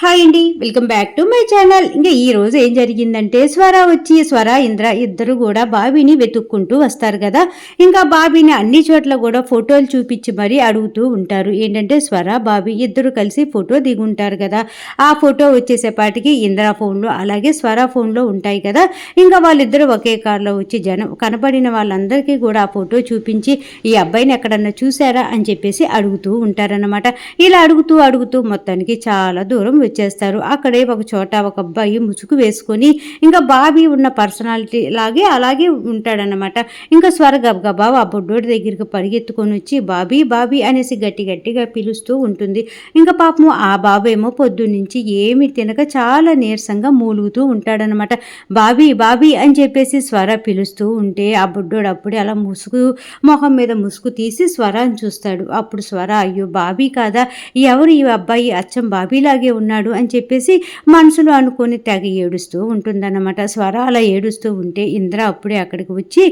Hi అండి, welcome back to my channel. ఇంకా ఈ రోజు ఏం జరిగిందంటే స్వర ఇంద్ర ఇద్దరు కూడా బాబీని వెతుక్కుంటూ వస్తారు కదా. ఇంకా బాబీని అన్ని చోట్ల కూడా ఫోటోలు చూపించి మరీ అడుగుతూ ఉంటారు. ఏంటంటే స్వర బాబీ ఇద్దరు కలిసి ఫోటో దిగుంటారు కదా. ఆ ఫోటో వచ్చేసేపాటికి ఇంద్ర ఫోన్లో అలాగే స్వర ఫోన్లో ఉంటాయి కదా. ఇంకా వాళ్ళిద్దరూ ఒకే కార్లో వచ్చి జనం కనపడిన వాళ్ళందరికీ కూడా ఆ ఫోటో చూపించి ఈ అబ్బాయిని ఎక్కడన్నా చూసారా అని చెప్పేసి అడుగుతూ ఉంటారన్నమాట. ఇలా అడుగుతూ అడుగుతూ మొత్తానికి చాలా దూరం వచ్చేస్తారు. అక్కడే ఒక చోట ఒక అబ్బాయి ముసుగు వేసుకొని ఇంకా బాబీ ఉన్న పర్సనాలిటీ అలాగే ఉంటాడనమాట. ఇంకా స్వర గబగబా ఆ బొడ్డోడి దగ్గరికి పరిగెత్తుకొని వచ్చి బాబీ బాబీ అనేసి గట్టిగా పిలుస్తూ ఉంటుంది. ఇంకా పాపము ఆ బాబు ఏమో పొద్దున్నుంచి ఏమి తినక చాలా నీరసంగా మూలుగుతూ ఉంటాడనమాట. బాబీ బాబీ అని చెప్పేసి స్వర పిలుస్తూ ఉంటే ఆ బొడ్డోడు అప్పుడే అలా మొహం మీద ముసుగు తీసి స్వరాన్ని చూస్తాడు. అప్పుడు స్వర అయ్యో బాబీ కాదా, ఎవరు ఈ అబ్బాయి అచ్చం బాబీలాగే ఉన్నాడు అని చెప్పేసి మనసులో అనుకొని తెగ ఏడుస్తూ ఉంటుందన్నమాట. స్వర అలా ఏడుస్తూ ఉంటే ఇంద్ర అప్పుడే అక్కడికి వచ్చి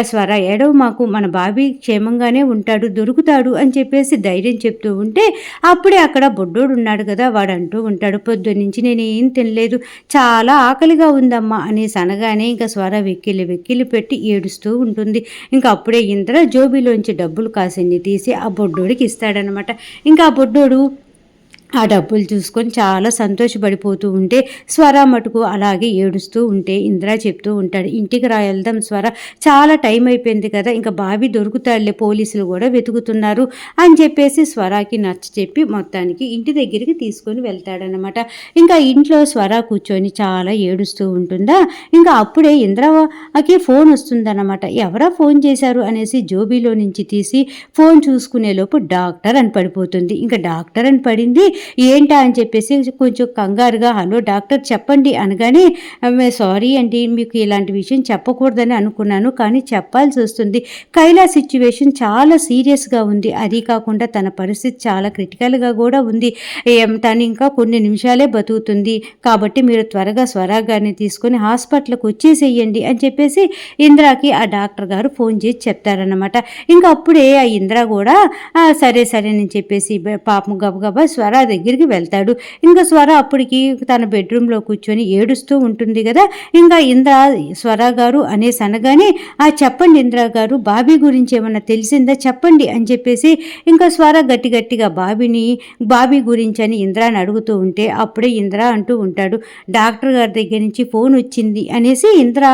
స్వర ఏడవు మాకు, మన బాబీ క్షేమంగానే ఉంటాడు, దొరుకుతాడు అని చెప్పేసి ధైర్యం చెప్తూ ఉంటే అప్పుడే అక్కడ బొడ్డోడు ఉన్నాడు కదా, వాడు అంటూ ఉంటాడు పొద్దున్నుంచి నేను ఏం తినలేదు, చాలా ఆకలిగా ఉందమ్మా అనేసి అనగానే ఇంకా స్వర వెక్కిలి పెట్టి ఏడుస్తూ ఉంటుంది. ఇంకా అప్పుడే ఇంద్ర జోబీలోంచి డబ్బులు కాసిన్ని తీసి ఆ బొడ్డోడికి ఇస్తాడనమాట. ఇంకా ఆ బొడ్డోడు ఆ డబ్బులు చూసుకొని చాలా సంతోషపడిపోతూ ఉంటే స్వర మటుకు అలాగే ఏడుస్తూ ఉంటే ఇంద్ర చెప్తూ ఉంటాడు, ఇంటికి వెళ్దాం స్వర, చాలా టైం అయిపోయింది కదా, ఇంకా బాబీ దొరుకుతాడులే, పోలీసులు కూడా వెతుకుతున్నారు అని చెప్పేసి స్వరాకి నచ్చ చెప్పి మొత్తానికి ఇంటి దగ్గరికి తీసుకొని వెళ్తాడనమాట. ఇంకా ఇంట్లో స్వర కూర్చొని చాలా ఏడుస్తూ ఉంటుందా. ఇంకా అప్పుడే ఇంద్రకి ఫోన్ వస్తుందన్నమాట. ఎవరా ఫోన్ చేశారు అనేసి జోబీలో నుంచి తీసి ఫోన్ చూసుకునే లోపు డాక్టర్ అని పడిపోతుంది. ఇంకా డాక్టర్ అని పడింది ఏంటా అని చెప్పేసి కొంచెం కంగారుగా హలో డాక్టర్ చెప్పండి అనగానే సారీ అండి, మీకు ఇలాంటి విషయం చెప్పకూడదని అనుకున్నాను కానీ చెప్పాల్సి వస్తుంది, కైలా సిచ్యువేషన్ చాలా సీరియస్గా ఉంది, అది కాకుండా తన పరిస్థితి చాలా క్రిటికల్గా కూడా ఉంది, తను ఇంకా కొన్ని నిమిషాలే బతుకుతుంది, కాబట్టి మీరు త్వరగా స్వరా గారిని తీసుకొని హాస్పిటల్కి వచ్చేసేయండి అని చెప్పేసి ఇంద్రాకి ఆ డాక్టర్ గారు ఫోన్ చేసి చెప్తారన్నమాట. ఇంకా అప్పుడే ఆ ఇంద్ర కూడా సరే అని చెప్పేసి పాపం గబగబా స్వరా దగ్గరికి వెళ్తాడు. ఇంకా స్వర అప్పటికి తన బెడ్రూమ్లో కూర్చొని ఏడుస్తూ ఉంటుంది కదా. ఇంకా ఇంద్ర స్వర గారు అనేసి అనగానే చెప్పండి ఇంద్ర గారు, బాబీ గురించి ఏమన్నా తెలిసిందా చెప్పండి అని చెప్పేసి ఇంకా స్వర గట్టిగా బాబీ గురించి అని ఇంద్రాని అడుగుతూ ఉంటే అప్పుడే ఇంద్ర అంటూ ఉంటాడు, డాక్టర్ గారి దగ్గర నుంచి ఫోన్ వచ్చింది అనేసి ఇంద్ర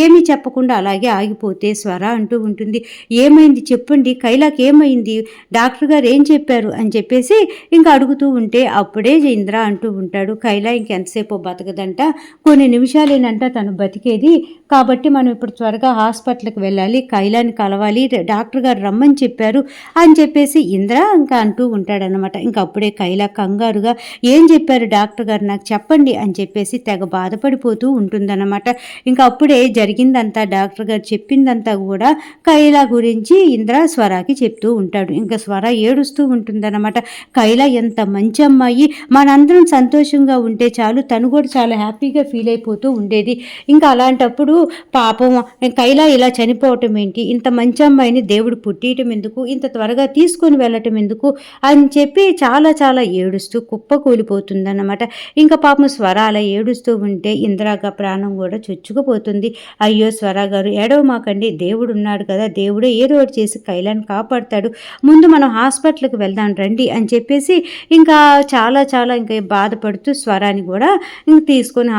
ఏమీ చెప్పకుండా అలాగే ఆగిపోతే స్వర అంటూ ఉంటుంది, ఏమైంది చెప్పండి, కైలాకి ఏమైంది, డాక్టర్ గారు ఏం చెప్పారు అని చెప్పేసి ఇంకా అడుగుతూ ఉంటే అప్పుడే ఇంద్ర అంటూ ఉంటాడు, కైలా ఇంకెంతసేపు బతకదంట, కొన్ని నిమిషాలేనంట తను బతికేది, కాబట్టి మనం ఇప్పుడు త్వరగా హాస్పిటల్కి వెళ్ళాలి, కైలాని కలవాలి, డాక్టర్ గారు రమ్మని చెప్పారు అని చెప్పేసి ఇంద్ర ఇంకా అంటూ ఉంటాడనమాట. ఇంకా అప్పుడే కైలా కంగారుగా ఏం చెప్పారు డాక్టర్ గారు నాకు చెప్పండి అని చెప్పేసి తెగ బాధపడిపోతూ ఉంటుందన్నమాట. ఇంకా అప్పుడే జరిగిందంతా డాక్టర్ గారు చెప్పిందంతా కూడా కైలా గురించి ఇంద్ర స్వరాకి చెప్తూ ఉంటాడు. ఇంకా స్వర ఏడుస్తూ ఉంటుందన్నమాట, కైలా ఎంత మంచి అమ్మాయి, మనందరం సంతోషంగా ఉంటే చాలు, తను కూడా చాలా హ్యాపీగా ఫీల్ అయిపోతూ ఉండేది, ఇంకా అలాంటప్పుడు పాపం కైలా ఇలా చనిపోవటం ఏంటి, ఇంత మంచి అమ్మాయిని దేవుడు పుట్టియటం ఎందుకు, ఇంత త్వరగా తీసుకొని వెళ్ళటం ఎందుకు అని చెప్పి చాలా ఏడుస్తూ కుప్పకూలిపోతుందన్నమాట. ఇంకా పాపం స్వర అలా ఏడుస్తూ ఉంటే ఇంద్రాగా ప్రాణం కూడా చొచ్చుకుపోతుంది. అయ్యో స్వర గారు ఏడవమాకండి, దేవుడు ఉన్నాడు కదా, దేవుడే ఏదో ఒకటి చేసి కైలాని కాపాడుతాడు, ముందు మనం హాస్పిటల్కి వెళ్దాం రండి అని చెప్పేసి ఇంకా చాలా ఇంకా బాధపడుతూ స్వరాన్ని కూడా ఇంక తీసుకొని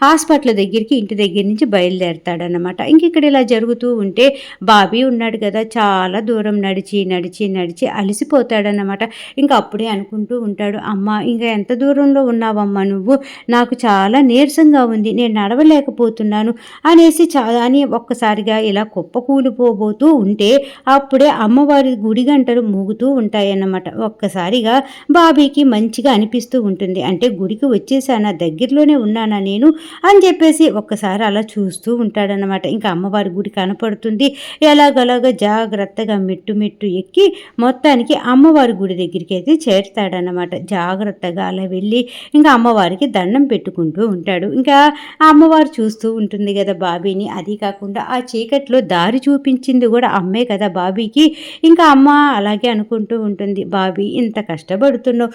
హాస్పిటల్ దగ్గరికి ఇంటి దగ్గర నుంచి బయలుదేరతాడనమాట. ఇంక ఇక్కడ ఇలా జరుగుతూ ఉంటే బాబీ ఉన్నాడు కదా, చాలా దూరం నడిచి అలసిపోతాడనమాట. ఇంకా అప్పుడే అనుకుంటూ ఉంటాడు, అమ్మ ఇంకా ఎంత దూరంలో ఉన్నావమ్మా నువ్వు, నాకు చాలా నీరసంగా ఉంది, నేను నడవలేకపోతున్నాను అనేసి అని ఒక్కసారిగా ఇలా కుప్పకూలిపోబోతూ ఉంటే అప్పుడే అమ్మవారి గుడి గంటలు మూగుతూ ఉంటాయన్నమాట. ఒక్కసారిగా బాబీకి మంచిగా అనిపిస్తూ ఉంటుంది, అంటే గుడికి వచ్చేసానా, దగ్గరలోనే ఉన్నానా నేను అని చెప్పేసి ఒక్కసారి అలా చూస్తూ ఉంటాడనమాట. ఇంకా అమ్మవారి గుడి కనపడుతుంది, ఎలాగలాగా జాగ్రత్తగా మెట్టు ఎక్కి మొత్తానికి అమ్మవారి గుడి దగ్గరికి అయితే చేరుతాడనమాట. జాగ్రత్తగా అలా వెళ్ళి ఇంకా అమ్మవారికి దండం పెట్టుకుంటూ ఉంటాడు. ఇంకా ఆ అమ్మవారు చూస్తూ ఉంటుంది కదా బాబీని, అది కాకుండా ఆ చీకట్లో దారి చూపించింది కూడా అమ్మే కదా బాబీకి. ఇంకా అమ్మ అలాగే అనుకుంటూ ఉంటుంది, బాబీ ఇంత కష్టం ఇష్టపడుతున్నావు.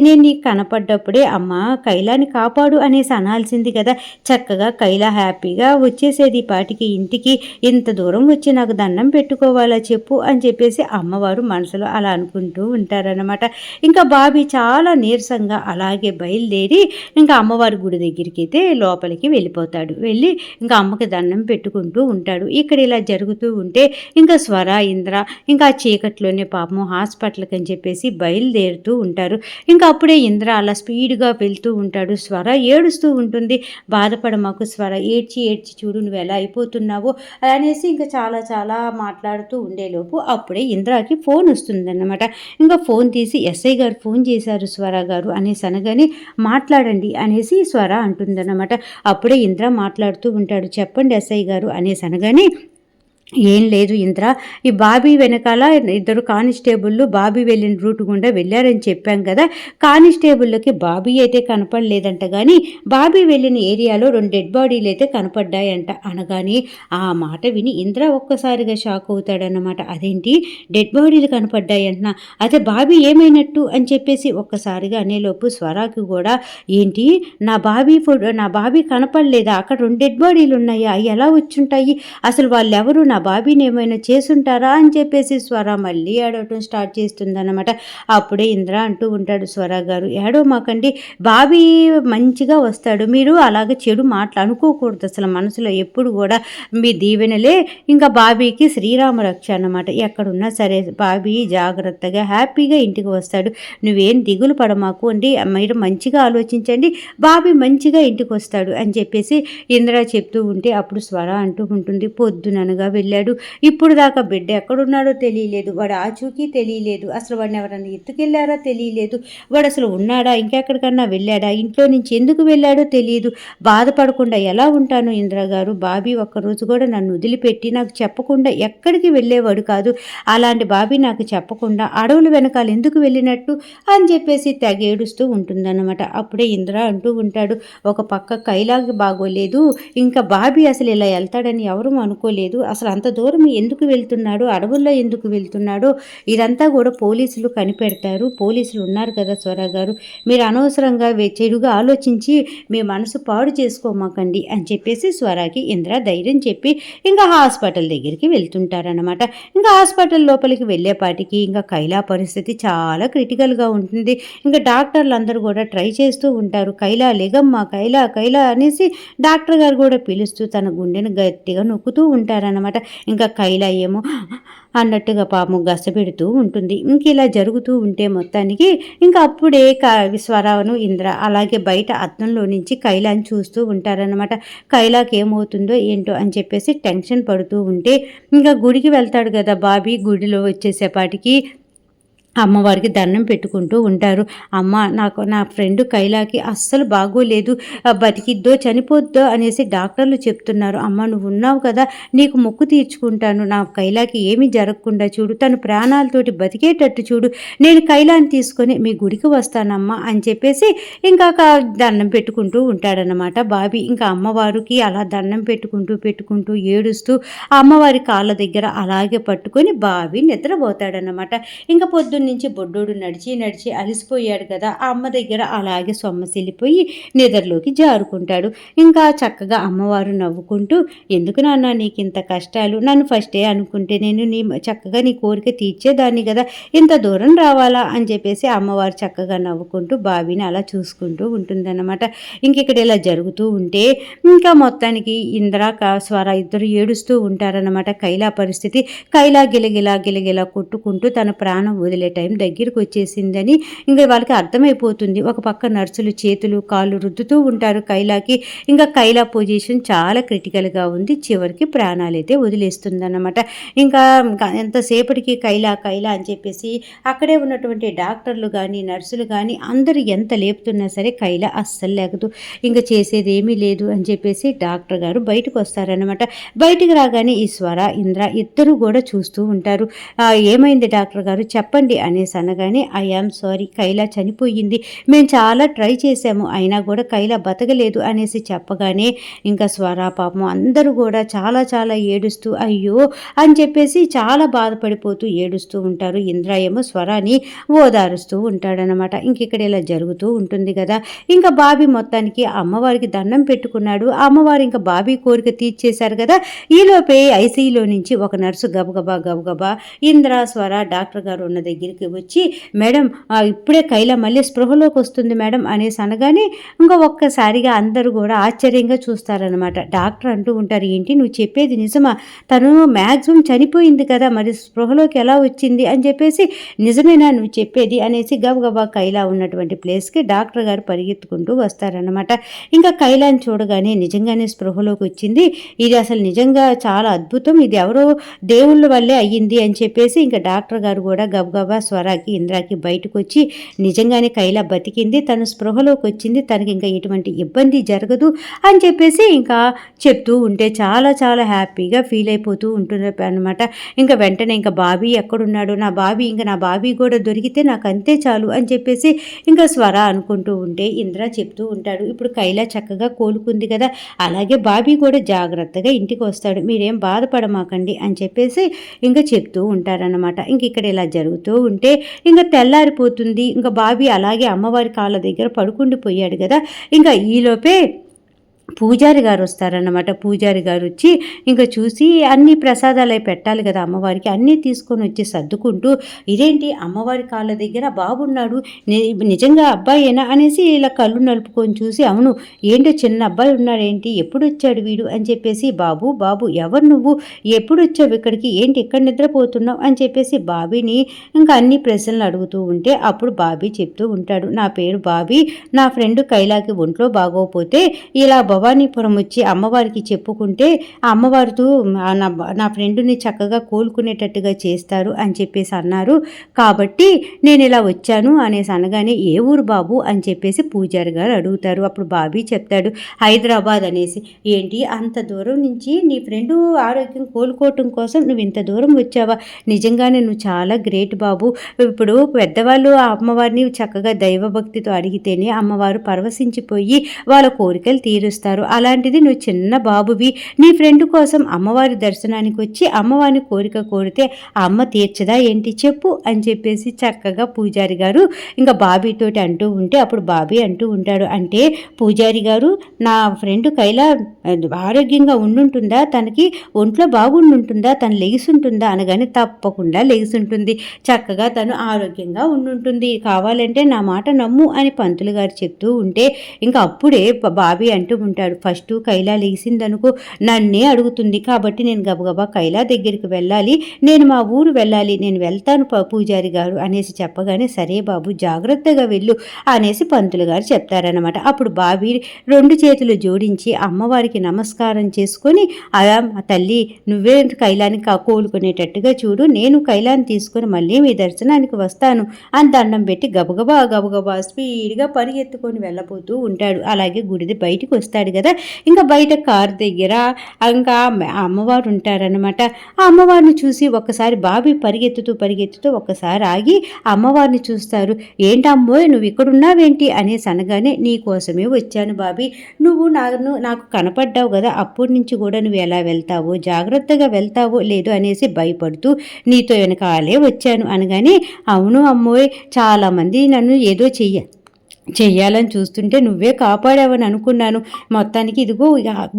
నేను నీకు కనపడ్డప్పుడే అమ్మా కైలాని కాపాడు అనేసి అనాల్సింది కదా, చక్కగా కైలా హ్యాపీగా వచ్చేసేది పాటికి ఇంటికి, ఇంత దూరం వచ్చి నాకు దండం పెట్టుకోవాలా చెప్పు అని చెప్పేసి అమ్మవారు మనసులో అలా అనుకుంటూ ఉంటారనమాట. ఇంకా బాబీ చాలా నీరసంగా అలాగే బయలుదేరి ఇంకా అమ్మవారి గుడి దగ్గరికి అయితే లోపలికి వెళ్ళిపోతాడు. వెళ్ళి ఇంకా అమ్మకి దండం పెట్టుకుంటూ ఉంటాడు. ఇక్కడ ఇలా జరుగుతూ ఉంటే ఇంకా స్వర, ఇంద్ర ఇంకా చీకట్లోనే పాపం హాస్పిటల్కి అని చెప్పేసి బయలుదేరుతూ ఉంటారు. ఇంకా అప్పుడే ఇంద్ర అలా స్పీడ్గా వెళ్తూ ఉంటాడు. స్వర ఏడుస్తూ ఉంటుంది. బాధపడమాకు స్వర, ఏడ్చి ఏడ్చి చూడు నువ్వు ఎలా అయిపోతున్నావో అనేసి ఇంకా చాలా చాలా మాట్లాడుతూ ఉండేలోపు అప్పుడే ఇంద్రాకి ఫోన్ వస్తుందన్నమాట. ఇంకా ఫోన్ తీసి ఎస్ఐ గారు ఫోన్ చేశారు స్వర గారు అనేసి అనగానే మాట్లాడండి అనేసి స్వర అంటుందన్నమాట. అప్పుడే ఇంద్ర మాట్లాడుతూ ఉంటాడు. చెప్పండి ఎస్ఐ గారు అనేసి అనగానే ఏం లేదు ఇంద్ర, ఈ బాబీ వెనకాల ఇద్దరు కానిస్టేబుళ్ళు బాబీ వెళ్ళిన రూట్ గుండా వెళ్ళారని చెప్పాం కదా, కానిస్టేబుళ్ళకి బాబీ అయితే కనపడలేదంట, కానీ బాబీ వెళ్ళిన ఏరియాలో 2 డెడ్ బాడీలు అయితే కనపడ్డాయంట అనగానే ఆ మాట విని ఇంద్ర ఒక్కసారిగా షాక్ అవుతాడన్నమాట. అదేంటి డెడ్ బాడీలు కనపడ్డాయంటున్నా, అదే బాబీ ఏమైనట్టు అని చెప్పేసి ఒక్కసారిగా అనేలోపు స్వరాకి కూడా ఏంటి నా బాబీ కనపడలేదా, అక్కడ 2 డెడ్ బాడీలు ఉన్నాయా, అవి ఎలా వచ్చుంటాయి, అసలు వాళ్ళెవరు, నా బాబీని ఏమైనా చేసుంటారా అని చెప్పేసి స్వర మళ్ళీ ఏడవటం స్టార్ట్ చేస్తుందన్నమాట. అప్పుడే ఇంద్ర అంటూ ఉంటాడు, స్వర గారు ఏడవమాకండి, బాబీ మంచిగా వస్తాడు, మీరు అలాగే చెడు మాటలు అనుకోకూడదు అసలు మనసులో ఎప్పుడు కూడా, మీ దీవెనలే ఇంకా బాబీకి శ్రీరామ రక్ష అన్నమాట. ఎక్కడున్నా సరే బాబీ జాగ్రత్తగా హ్యాపీగా ఇంటికి వస్తాడు, నువ్వేం దిగులు పడమాకు అండి, మీరు మంచిగా ఆలోచించండి, బాబీ మంచిగా ఇంటికి వస్తాడు అని చెప్పేసి ఇంద్ర చెప్తూ ఉంటే అప్పుడు స్వర అంటూ ఉంటుంది, పొద్దుననగా వెళ్ళాడు, ఇప్పుడు దాకా బిడ్డ ఎక్కడున్నాడో తెలియలేదు, వాడు ఆచూకీ తెలియలేదు, అసలు వాడిని ఎవరైనా ఎత్తుకెళ్ళారా తెలియలేదు, వాడు అసలు ఉన్నాడా ఇంకెక్కడికన్నా వెళ్ళాడా, ఇంట్లో నుంచి ఎందుకు వెళ్ళాడో తెలియదు, బాధపడకుండా ఎలా ఉంటాను ఇంద్ర గారు, బాబీ ఒక్కరోజు కూడా నన్ను వదిలిపెట్టి నాకు చెప్పకుండా ఎక్కడికి వెళ్ళేవాడు కాదు, అలాంటి బాబీ నాకు చెప్పకుండా అడవుల వెనకాల ఎందుకు వెళ్ళినట్టు అని చెప్పేసి తెగేడుస్తూ ఉంటుందన్నమాట. అప్పుడే ఇంద్ర అంటూ ఉంటాడు, ఒక పక్క కైలాకి బాగోలేదు, ఇంకా బాబీ అసలు ఇలా వెళ్తాడని ఎవరూ అనుకోలేదు, అసలు అంత దూరం ఎందుకు వెళ్తున్నాడు, అడవుల్లో ఎందుకు వెళ్తున్నాడో ఇదంతా కూడా పోలీసులు కనిపెడతారు, పోలీసులు ఉన్నారు కదా స్వర గారు, మీరు అనవసరంగా చెడుగా ఆలోచించి మీ మనసు పాడు చేసుకోమాకండి అని చెప్పేసి స్వరాకి ఇంద్ర ధైర్యం చెప్పి ఇంకా హాస్పిటల్ దగ్గరికి వెళ్తుంటారనమాట. ఇంకా హాస్పిటల్ లోపలికి వెళ్ళేపాటికి ఇంకా కైలా పరిస్థితి చాలా క్రిటికల్గా ఉంటుంది. ఇంకా డాక్టర్లు అందరూ కూడా ట్రై చేస్తూ ఉంటారు, కైలా లెగమ్మా, కైలా కైలా అనేసి డాక్టర్ గారు కూడా పిలుస్తూ తన గుండెను గట్టిగా నొక్కుతూ ఉంటారనమాట. ఇంకా కైలా ఏమో అన్నట్టుగా పాపం గసపెడుతూ ఉంటుంది. ఇంక ఇలా జరుగుతూ ఉంటే మొత్తానికి ఇంకా అప్పుడే స్వరాను ఇంద్ర అలాగే బయట అద్దంలో నుంచి కైలాని చూస్తూ ఉంటారనమాట. కైలాకి ఏమవుతుందో ఏంటో అని చెప్పేసి టెన్షన్ పడుతూ ఉంటే ఇంకా గుడికి వెళ్తాడు కదా బాబీ, గుడిలో వచ్చేసేపాటికి అమ్మవారికి దండం పెట్టుకుంటూ ఉంటారు. అమ్మ నాకు నా ఫ్రెండ్ కైలాకి అస్సలు బాగోలేదు, బతికిద్దో చనిపోద్దో అనేసి డాక్టర్లు చెప్తున్నారు, అమ్మ నువ్వు ఉన్నావు కదా నీకు మొక్కు తీర్చుకుంటాను, నా కైలాకి ఏమీ జరగకుండా చూడు, తను ప్రాణాలతోటి బతికేటట్టు చూడు, నేను కైలాని తీసుకొని మీ గుడికి వస్తానమ్మా అని చెప్పేసి ఇంకా దండం పెట్టుకుంటూ ఉంటాడనమాట బాబీ. ఇంకా అమ్మవారికి అలా దండం పెట్టుకుంటూ ఏడుస్తూ అమ్మవారి కాళ్ళ దగ్గర అలాగే పట్టుకొని బాబీ నిద్రపోతాడనమాట. ఇంకా పొద్దున్న నుంచి బొడ్డోడు నడిచి నడిచి అలసిపోయాడు కదా, ఆ అమ్మ దగ్గర అలాగే సొమ్మసిల్లిపోయి నిద్రలోకి జారుకుంటాడు. ఇంకా చక్కగా అమ్మవారు నవ్వుకుంటూ, ఎందుకు నాన్న నీకు ఇంత కష్టాలు, నన్ను ఫస్టే అనుకుంటే నేను చక్కగా నీ కోరిక తీర్చేదాన్ని కదా, ఇంత దూరం రావాలా అని చెప్పేసి అమ్మవారు చక్కగా నవ్వుకుంటూ బాబీని అలా చూసుకుంటూ ఉంటుందన్నమాట. ఇక్కడ ఇలా జరుగుతూ ఉంటే ఇంకా మొత్తానికి ఇంద్ర స్వర ఇద్దరు ఏడుస్తూ ఉంటారన్నమాట. కైలా పరిస్థితి, కైలా గిలగిలా కొట్టుకుంటూ తన ప్రాణం వదిలే టైం దగ్గరికి వచ్చేసిందని ఇంకా వాళ్ళకి అర్థమైపోతుంది. ఒక పక్క నర్సులు చేతులు కాళ్ళు రుద్దుతూ ఉంటారు కైలాకి. ఇంకా కైలా పొజిషన్ చాలా క్రిటికల్గా ఉంది, చివరికి ప్రాణాలైతే వదిలేస్తుందన్నమాట. ఇంకా ఎంతసేపటికి కైలా కైలా అని చెప్పేసి అక్కడే ఉన్నటువంటి డాక్టర్లు కానీ నర్సులు కానీ అందరూ ఎంత లేపుతున్నా సరే కైలా అస్సలు లేకదు. ఇంకా చేసేది ఏమీ లేదు అని చెప్పేసి డాక్టర్ గారు బయటకు వస్తారనమాట. బయటికి రాగానే ఈ స్వర ఇంద్ర ఇద్దరు కూడా చూస్తూ ఉంటారు. ఏమైంది డాక్టర్ గారు చెప్పండి అనేసి అనగానే ఐ యామ్ సారీ, కైలా చనిపోయింది, మేము చాలా ట్రై చేశాము అయినా కూడా కైలా బతకలేదు అనేసి చెప్పగానే ఇంకా స్వర పాపం అందరూ కూడా చాలా చాలా ఏడుస్తూ అయ్యో అని చెప్పేసి చాలా బాధపడిపోతూ ఏడుస్తూ ఉంటారు. ఇంద్ర ఏమో స్వరాని ఓదారుస్తూ ఉంటాడనమాట. ఇంక ఇక్కడ ఇలా జరుగుతూ ఉంటుంది కదా. ఇంకా బాబీ మొత్తానికి అమ్మవారికి దండం పెట్టుకున్నాడు. ఆ అమ్మవారు ఇంకా బాబీ కోరిక తీర్చేశారు కదా. ఈలోపే ఐసీయూలో నుంచి ఒక నర్సు గబగబా గబగబా ఇంద్ర స్వర డాక్టర్ గారు ఉన్న దగ్గరికి వచ్చి మేడం ఇప్పుడే కైలా మళ్ళీ స్పృహలోకి వస్తుంది మేడం అనేసి అనగానే ఇంకా ఒక్కసారిగా అందరూ కూడా ఆశ్చర్యంగా చూస్తారనమాట. డాక్టర్ అంటూ ఉంటారు, ఏంటి నువ్వు చెప్పేది నిజమా, తను మ్యాక్సిమం చనిపోయింది కదా, మరి స్పృహలోకి ఎలా వచ్చింది అని చెప్పేసి నిజమేనా నువ్వు చెప్పేది అనేసి గబగబా కైలా ఉన్నటువంటి ప్లేస్కి డాక్టర్ గారు పరిగెత్తుకుంటూ వస్తారనమాట. ఇంకా కైలాని చూడగానే నిజంగానే స్పృహలోకి వచ్చింది, ఇది అసలు నిజంగా చాలా అద్భుతం, ఇది ఎవరో దేవుళ్ళ వల్లే అయ్యింది అని చెప్పేసి ఇంకా డాక్టర్ గారు కూడా గబగబా స్వరాకి ఇంద్రాకి బయటకు వచ్చి నిజంగానే కైలా బతికింది, తను స్పృహలోకి వచ్చింది, తనకి ఇంకా ఎటువంటి ఇబ్బంది జరగదు అని చెప్పేసి ఇంకా చెప్తూ ఉంటే చాలా చాలా హ్యాపీగా ఫీల్ అయిపోతూ ఉంటున్నారు అనమాట. ఇంకా వెంటనే ఇంకా బాబీ ఎక్కడున్నాడు, నా బాబీ కూడా దొరికితే నాకు అంతే చాలు అని చెప్పేసి ఇంకా స్వర అనుకుంటూ ఉంటే ఇంద్ర చెప్తూ ఉంటాడు, ఇప్పుడు కైలా చక్కగా కోలుకుంది కదా, అలాగే బాబీ కూడా జాగ్రత్తగా ఇంటికి వస్తాడు, మీరేం బాధపడమాకండి అని చెప్పేసి ఇంకా చెప్తూ ఉంటారనమాట. ఇంక ఇక్కడ ఇలా జరుగుతూ ఉంటే ఇంకా తెల్లారిపోతుంది. ఇంకా బాబీ అలాగే అమ్మవారి కాళ్ళ దగ్గర పడుకుండిపోయాడు కదా. ఇంకా ఈలోపే పూజారి గారు వస్తారన్నమాట. పూజారి గారు వచ్చి ఇంకా చూసి అన్ని ప్రసాదాలు అవి పెట్టాలి కదా అమ్మవారికి, అన్నీ తీసుకొని వచ్చి సర్దుకుంటూ ఇదేంటి అమ్మవారి కాళ్ళ దగ్గర బాబున్నాడు, నిజంగా అబ్బాయేనా అనేసి ఇలా కళ్ళు నలుపుకొని చూసి అవును ఏంటో చిన్న అబ్బాయి ఉన్నాడేంటి, ఎప్పుడు వచ్చాడు వీడు అని చెప్పేసి బాబు ఎవరు నువ్వు, ఎప్పుడు వచ్చావు ఇక్కడికి, ఏంటి ఇక్కడ నిద్రపోతున్నావు అని చెప్పేసి బాబీని ఇంకా అన్ని ప్రశ్నలు అడుగుతూ ఉంటే అప్పుడు బాబీ చెప్తూ ఉంటాడు, నా పేరు బాబీ, నా ఫ్రెండ్ కైలాకి ఒంట్లో బాగోపోతే ఇలా భవానీపురం వచ్చి అమ్మవారికి చెప్పుకుంటే ఆ అమ్మవారితో నా ఫ్రెండ్ని చక్కగా కోలుకునేటట్టుగా చేస్తారు అని చెప్పేసి అన్నారు, కాబట్టి నేను ఇలా వచ్చాను అనేసి అనగానే ఏ ఊరు బాబు అని చెప్పేసి పూజారి గారు అడుగుతారు. అప్పుడు బాబీ చెప్తాడు హైదరాబాద్ అనేసి. ఏంటి అంత దూరం నుంచి నీ ఫ్రెండ్ ఆరోగ్యం కోలుకోవటం కోసం నువ్వు ఇంత దూరం వచ్చావా, నిజంగానే నువ్వు చాలా గ్రేట్ బాబు. ఇప్పుడు పెద్దవాళ్ళు ఆ అమ్మవారిని చక్కగా దైవభక్తితో అడిగితేనే అమ్మవారు పరవశించిపోయి వాళ్ళ కోరికలు తీరుస్తారు. అలాంటిది నువ్వు చిన్న బాబువి నీ ఫ్రెండ్ కోసం అమ్మవారి దర్శనానికి వచ్చి అమ్మవారిని కోరిక కోరితే ఆ అమ్మ తీర్చదా ఏంటి చెప్పు అని చెప్పేసి చక్కగా పూజారి గారు ఇంకా బాబీతోటి అంటూ ఉంటే అప్పుడు బాబీ అంటూ ఉంటాడు, అంటే పూజారి గారు నా ఫ్రెండ్ కైలా ఆరోగ్యంగా ఉండుంటుందా, తనకి ఒంట్లో బాగుండుంటుందా, తను లెగిసుంటుందా అనగానే తప్పకుండా లెగిసుంటుంది, చక్కగా తను ఆరోగ్యంగా ఉండుంటుంది, కావాలంటే నా మాట నమ్ము అని పంతులు గారు చెప్తూ ఉంటే ఇంకా అప్పుడే బాబీ అంటూ ఉంటాడు, ఫస్ట్ కైలా లేచిందనుకో నన్నే అడుగుతుంది, కాబట్టి నేను గబగబా కైలా దగ్గరికి వెళ్ళాలి, నేను మా ఊరు వెళ్ళాలి, నేను వెళ్తాను పూజారి గారు అనేసి చెప్పగానే సరే బాబు జాగ్రత్తగా వెళ్ళు అనేసి పంతులు గారు చెప్తారనమాట. అప్పుడు బాబీ రెండు చేతులు జోడించి అమ్మవారికి నమస్కారం చేసుకొని తల్లి నువ్వే కైలాని కోలుకునేటట్టుగా చూడు, నేను కైలాన్ని తీసుకొని మళ్ళీ మీ దర్శనానికి వస్తాను అని దండం పెట్టి గబగబా స్పీడ్గా పరిగెత్తుకొని వెళ్ళబోతూ ఉంటాడు. అలాగే గుడిది బయటికి వస్తాడు కదా. ఇంకా బయట కారు దగ్గర ఇంకా అమ్మవారు ఉంటారనమాట. ఆ అమ్మవారిని చూసి ఒక్కసారి బాబీ పరిగెత్తుతూ ఒక్కసారి ఆగి అమ్మవారిని చూస్తారు. ఏంటమ్మో నువ్వు ఇక్కడున్నావేంటి అనేసి అనగానే నీ కోసమే వచ్చాను బాబీ, నువ్వు నాకు కనపడ్డావు కదా, అప్పటి నుంచి కూడా నువ్వు ఎలా వెళ్తావో జాగ్రత్తగా వెళ్తావో లేదు అనేసి భయపడుతూ నీతో వెనకాలే వచ్చాను అనగానే అవును అమ్మోయ్ చాలామంది నన్ను ఏదో చెయ్యాలని చూస్తుంటే నువ్వే కాపాడావని అనుకున్నాను, మొత్తానికి ఇదిగో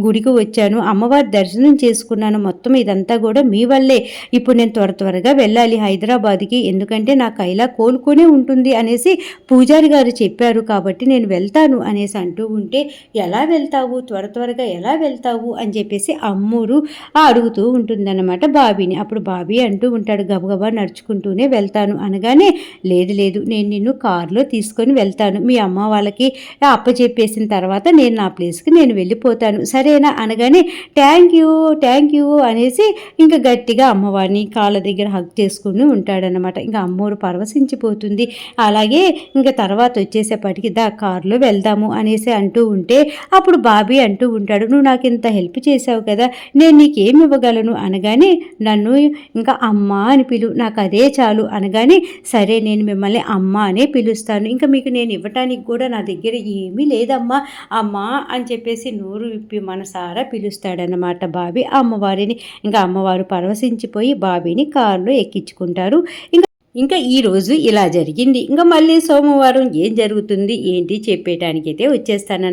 గుడికి వచ్చాను, అమ్మవారి దర్శనం చేసుకున్నాను, మొత్తం ఇదంతా కూడా మీ వల్లే, ఇప్పుడు నేను త్వరగా వెళ్ళాలి హైదరాబాద్కి, ఎందుకంటే నా కైలా కోలుకొనే ఉంటుంది అనేసి పూజారి గారు చెప్పారు, కాబట్టి నేను వెళ్తాను అనేసి అంటూ ఉంటే ఎలా వెళ్తావు త్వరగా ఎలా వెళ్తావు అని చెప్పేసి అమ్మూరు అడుగుతూ ఉంటుందన్నమాట బాబీని. అప్పుడు బాబీ అంటూ ఉంటాడు గబగబా నడుచుకుంటూనే వెళ్తాను అనగానే లేదు నేను నిన్ను కారులో తీసుకొని వెళ్తాను, మీ అమ్మ వాళ్ళకి అప్పచెప్పేసిన తర్వాత నేను నా ప్లేస్కి నేను వెళ్ళిపోతాను సరేనా అనగానే థ్యాంక్ యూ అనేసి ఇంకా గట్టిగా అమ్మవారిని కాళ్ళ దగ్గర హగ్ చేసుకుని ఉంటాడనమాట. ఇంకా అమ్మోరు పరవశించిపోతుంది. అలాగే ఇంకా తర్వాత వచ్చేసేపటికి కారులో వెళ్దాము అనేసి అంటూ ఉంటే అప్పుడు బాబీ అంటూ ఉంటాడు, నువ్వు నాకు ఇంత హెల్ప్ చేసావు కదా, నేను నీకేమి ఇవ్వగలను అనగానే నన్ను ఇంకా అమ్మ అని నాకు అదే చాలు అనగానే సరే నేను మిమ్మల్ని అమ్మ అనే పిలుస్తాను, ఇంకా మీకు నేను ఇవ్వటానికి కూడా నా దగ్గర ఏమీ లేదమ్మా అమ్మా అని చెప్పేసి నోరు విప్పి మనసారా పిలుస్తాడనమాట బాబీ అమ్మవారిని. ఇంకా అమ్మవారు పరవశించిపోయి బాబీని కారులో ఎక్కించుకుంటారు. ఇంకా ఈరోజు ఇలా జరిగింది. ఇంకా మళ్ళీ సోమవారం ఏం జరుగుతుంది ఏంటి చెప్పేయటానికైతే వచ్చేస్తాను.